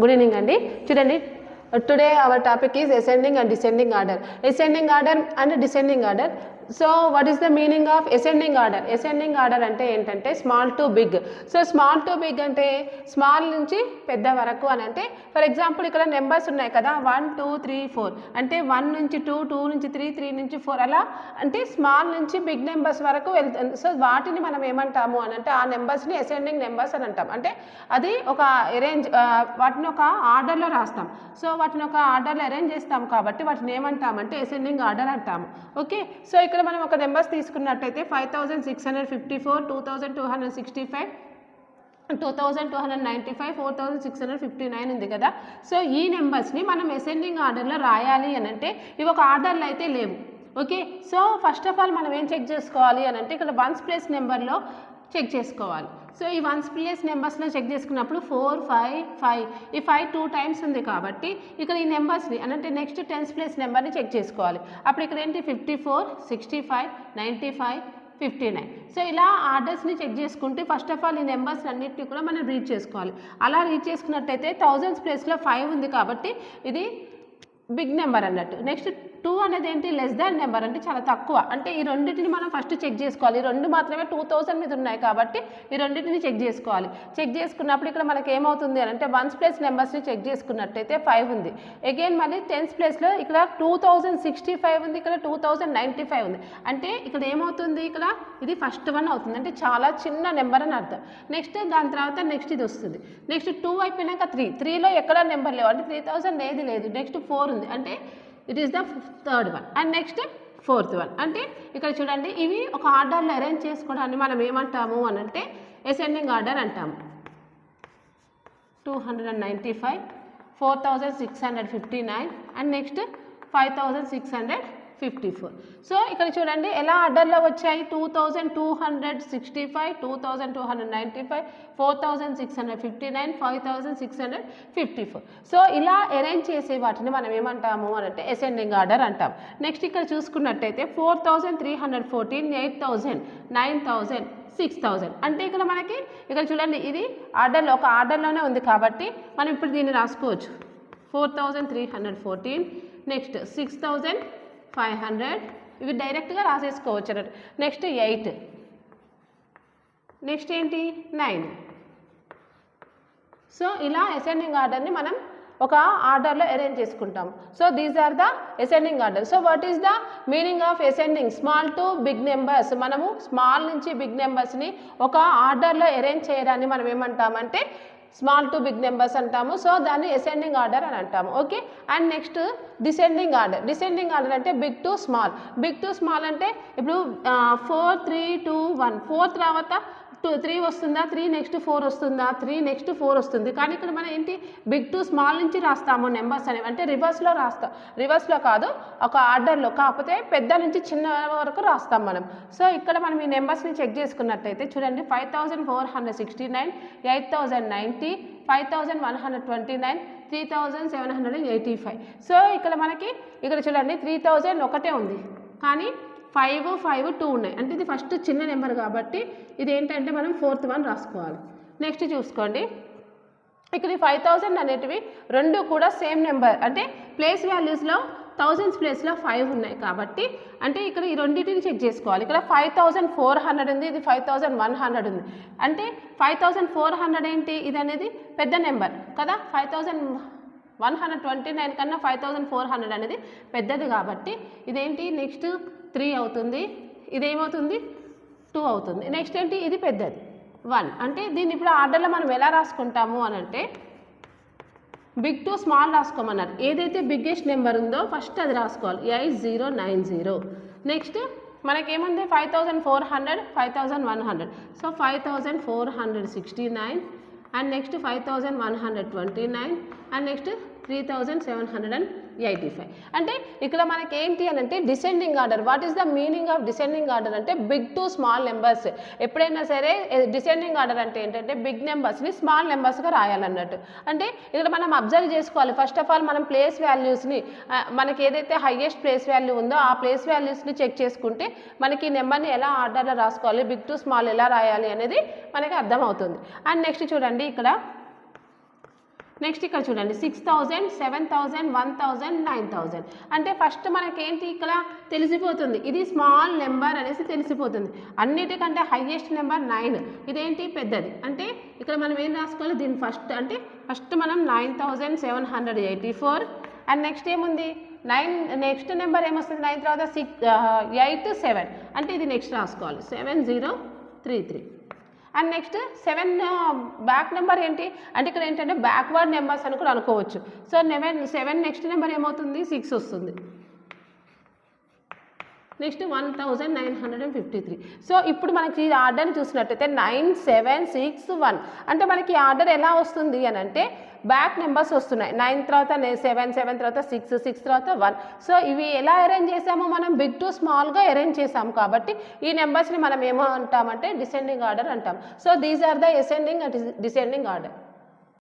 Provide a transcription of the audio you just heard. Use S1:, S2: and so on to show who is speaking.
S1: Good evening, Andy. Today our topic is ascending and descending order. Ascending order and descending order. So what is the meaning of ascending order? Ascending order అంటే ఏంటంటే small to big. So small to big అంటే small నుంచి పెద్ద వరకు అని అంటే for example ఇక్కడ numbers ఉన్నాయి కదా 1 2 3 4 అంటే 1 నుంచి 2 2 నుంచి 3 3 నుంచి 4 అలా అంటే స్మాల్ నుంచి బిగ్ నెంబర్స్ వరకు వెళ్తుంది. సో వాటిని మనం ఏమంటాము అని అంటే ఆ నెంబర్స్ని అసెండింగ్ నెంబర్స్ అని అంటాం. అంటే అది ఒక వాటిని ఒక ఆర్డర్లో రాస్తాం. సో వాటిని ఒక ఆర్డర్లో అరేంజ్ చేస్తాం కాబట్టి వాటిని ఏమంటామంటే అసెండింగ్ ఆర్డర్ అంటాము. ఓకే, సో ఇక్కడ మనం ఒక నెంబర్స్ తీసుకున్నట్టయితే 5654, 2265, 2295, 4659 ఉంది కదా. సో ఈ నెంబర్స్ని మనం అసెండింగ్ ఆర్డర్లో రాయాలి అని అంటే ఇవి ఒక ఆర్డర్లో అయితే లేవు. Okay, so first of all మనం ఏం చెక్ చేసుకోవాలి అని అంటే ఇక్కడ వన్స్ ప్లేస్ నెంబర్లో చెక్ చేసుకోవాలి. సో ఈ వన్స్ ప్లేస్ నెంబర్స్లో చెక్ చేసుకున్నప్పుడు 4 5 5 ఈ 5 2 టైమ్స్ ఉంది కాబట్టి ఇక్కడ ఈ నెంబర్స్ని అంటే నెక్స్ట్ టెన్స్ ప్లేస్ నెంబర్ని చెక్ చేసుకోవాలి. అప్పుడు ఇక్కడ ఏంటి 54 65 95 59. సో ఇలా ఆర్డర్స్ని చెక్ చేసుకుంటే ఫస్ట్ ఆఫ్ ఆల్ ఈ నెంబర్స్ అన్నింటినీ కూడా మనం రీడ్ చేసుకోవాలి. అలా రీడ్ చేసుకున్నట్టయితే థౌజండ్స్ ప్లేస్లో 5 ఉంది కాబట్టి ఇది బిగ్ నెంబర్ అన్నట్టు. నెక్స్ట్ 2 అనేది ఏంటి లెస్ దాన్ నెంబర్ అంటే చాలా తక్కువ. అంటే ఈ రెండింటిని మనం ఫస్ట్ చెక్ చేసుకోవాలి. ఈ రెండు మాత్రమే 2000 మీద ఉన్నాయి కాబట్టి ఈ రెండింటిని చెక్ చేసుకోవాలి. చెక్ చేసుకున్నప్పుడు ఇక్కడ మనకి ఏమవుతుంది అని అంటే వన్స్ ప్లేస్ నెంబర్స్ని చెక్ చేసుకున్నట్టయితే 5 ఉంది. అగైన్ మళ్ళీ టెన్స్ ప్లేస్లో ఇక్కడ 2065 ఉంది, ఇక్కడ 2095 ఉంది. అంటే ఇక్కడ ఏమవుతుంది, ఇక్కడ ఇది ఫస్ట్ వన్ అవుతుంది. అంటే చాలా చిన్న నెంబర్ అని అర్థం. నెక్స్ట్ దాని తర్వాత నెక్స్ట్ ఇది వస్తుంది. నెక్స్ట్ 2 అయిపోయినాక 3లో ఎక్కడ నెంబర్ లేవు అంటే 3000 ఏది లేదు. నెక్స్ట్ 4 ఉంది అంటే it is the third one and next fourth one. అంటే ఇక్కడ చూడండి ఇవి ఒక ఆర్డర్లో అరేంజ్ చేసుకోవడాన్ని మనం ఏమంటాము అని అంటే అసెండింగ్ ఆర్డర్ అంటాము. 295, 4659 అండ్ నెక్స్ట్ 5654. సో ఇక్కడ చూడండి ఎలా ఆర్డర్లో వచ్చాయి. 2265, 2295, 4659, 5654. సో ఇలా అరేంజ్ చేసే వాటిని మనం ఏమంటాము అని అంటే అసెండింగ్ ఆర్డర్ అంటాం. నెక్స్ట్ ఇక్కడ చూసుకున్నట్టయితే 4314, 8000, 9000, 6000. అంటే ఇక్కడ మనకి ఇక్కడ చూడండి ఇది ఆర్డర్లో ఒక ఆర్డర్లోనే ఉంది కాబట్టి మనం ఇప్పుడు దీన్ని రాసుకోవచ్చు. 4314, నెక్స్ట్ 6500 ఇవి డైరెక్ట్గా రాసేసుకోవచ్చు అన్నట్టు. నెక్స్ట్ 8, నెక్స్ట్ ఏంటి 9. సో ఇలా అసెండింగ్ ఆర్డర్ని మనం ఒక ఆర్డర్లో అరేంజ్ చేసుకుంటాం. So these are the ascending order. So what is the meaning of ascending? Small to big numbers. మనము స్మాల్ నుంచి బిగ్ నెంబర్స్ని ఒక ఆర్డర్లో అరేంజ్ చేయడాన్ని మనం ఏమంటామంటే స్మాల్ టు బిగ్ నెంబర్స్ అంటాము. సో దాన్ని అసెండింగ్ ఆర్డర్ అని అంటాము. Okay, and next descending order. Descending order అంటే big to small. Big to small అంటే ఇప్పుడు 4 3 2 1 4 తర్వాత 3 వస్తుందా, 3 నెక్స్ట్ 4 వస్తుందా, 3 నెక్స్ట్ 4 వస్తుంది. కానీ ఇక్కడ మనం ఏంటి బిగ్ టు స్మాల్ నుంచి రాస్తాము నెంబర్స్ అనేవి. అంటే రివర్స్లో రాస్తాం, రివర్స్లో కాదు ఒక ఆర్డర్లో, కాకపోతే పెద్ద నుంచి చిన్న వరకు రాస్తాం మనం. సో ఇక్కడ మనం ఈ నెంబర్స్ని చెక్ చేసుకున్నట్టయితే చూడండి 5469, 8090, 5129, 3785. సో ఇక్కడ మనకి ఇక్కడ చూడండి 3000 ఒకటే ఉంది కానీ 5 5 2 ఉన్నాయి. అంటే ఇది ఫస్ట్ చిన్న నెంబర్ కాబట్టి ఇది ఏంటంటే మనం 4th వన్ రాసుకోవాలి. నెక్స్ట్ చూసుకోండి ఇక్కడ 5000 అనేటివి రెండు కూడా సేమ్ నెంబర్. అంటే ప్లేస్ వాల్యూస్లో థౌజండ్స్ ప్లేస్లో 5 ఉన్నాయి కాబట్టి అంటే ఇక్కడ ఈ రెండింటిని చెక్ చేసుకోవాలి. ఇక్కడ 5400 ఉంది, ఇది 5100 ఉంది. అంటే 5400 ఏంటి ఇది అనేది పెద్ద నెంబర్ కదా. 5129 కన్నా 5400 అనేది పెద్దది కాబట్టి ఇదేంటి నెక్స్ట్ 3 అవుతుంది, ఇదేమవుతుంది 2 అవుతుంది. నెక్స్ట్ ఏంటి ఇది పెద్దది 1. అంటే దీన్ని ఇప్పుడు ఆర్డర్లో మనం ఎలా రాసుకుంటాము అని అంటే బిగ్ టు స్మాల్ రాసుకోమన్నారు. ఏదైతే బిగ్గెస్ట్ నెంబర్ ఉందో ఫస్ట్ అది రాసుకోవాలి 8090. నెక్స్ట్ మనకేముంది 5400, 5100. So 5469 and next 5129 and next 3785. అంటే ఇక్కడ మనకి ఏంటి అని అంటే descending order. What is the meaning of descending order అంటే బిగ్ టు స్మాల్ నెంబర్స్. ఎప్పుడైనా సరే డిసెండింగ్ ఆర్డర్ అంటే ఏంటంటే బిగ్ నెంబర్స్ని స్మాల్ నెంబర్స్గా రాయాలన్నట్టు. అంటే ఇక్కడ మనం అబ్జర్వ్ చేసుకోవాలి. ఫస్ట్ ఆఫ్ ఆల్ మనం ప్లేస్ వాల్యూస్ని మనకి ఏదైతే హైయెస్ట్ ప్లేస్ వాల్యూ ఉందో ఆ ప్లేస్ వాల్యూస్ని చెక్ చేసుకుంటే మనకి ఈ నెంబర్ని ఎలా ఆర్డర్లో రాసుకోవాలి, బిగ్ టు స్మాల్ ఎలా రాయాలి అనేది మనకి అర్థమవుతుంది. అండ్ నెక్స్ట్ చూడండి ఇక్కడ నెక్స్ట్ ఇక్కడ చూడండి 6000, 7000, 1000, 9000 అంటే ఫస్ట్ మనకేంటి ఇక్కడ తెలిసిపోతుంది ఇది స్మాల్ నెంబర్ అనేసి తెలిసిపోతుంది. అన్నిటికంటే హైయెస్ట్ నెంబర్ 9, ఇదేంటి పెద్దది. అంటే ఇక్కడ మనం ఏం రాసుకోవాలి దీని ఫస్ట్ అంటే ఫస్ట్ మనం 9784 అండ్ నెక్స్ట్ ఏముంది 9 నెక్స్ట్ నెంబర్ ఏమొస్తుంది 9 తర్వాత 8 7 అంటే ఇది నెక్స్ట్ రాసుకోవాలి 7033 అండ్ నెక్స్ట్ 7 బ్యాక్ నెంబర్ ఏంటి అంటే ఇక్కడ ఏంటంటే బ్యాక్వర్డ్ నెంబర్స్ అని కూడా అనుకోవచ్చు. సో 7 నెక్స్ట్ నెంబర్ ఏమవుతుంది 6 వస్తుంది. నెక్స్ట్ 1953. సో ఇప్పుడు మనకి ఈ ఆర్డర్ని చూసినట్టయితే 9 7 6 1 అంటే మనకి ఆర్డర్ ఎలా వస్తుంది అని అంటే బ్యాక్ నెంబర్స్ వస్తున్నాయి. 9 తర్వాత 7, 7 తర్వాత 6, 6 తర్వాత 1. సో ఇవి ఎలా అరేంజ్ చేసామో మనం బిగ్ టు స్మాల్గా అరేంజ్ చేసాము కాబట్టి ఈ నెంబర్స్ని మనం ఏమో అంటామంటే డిసెండింగ్ ఆర్డర్ అంటాం. So these are the ascending and descending order.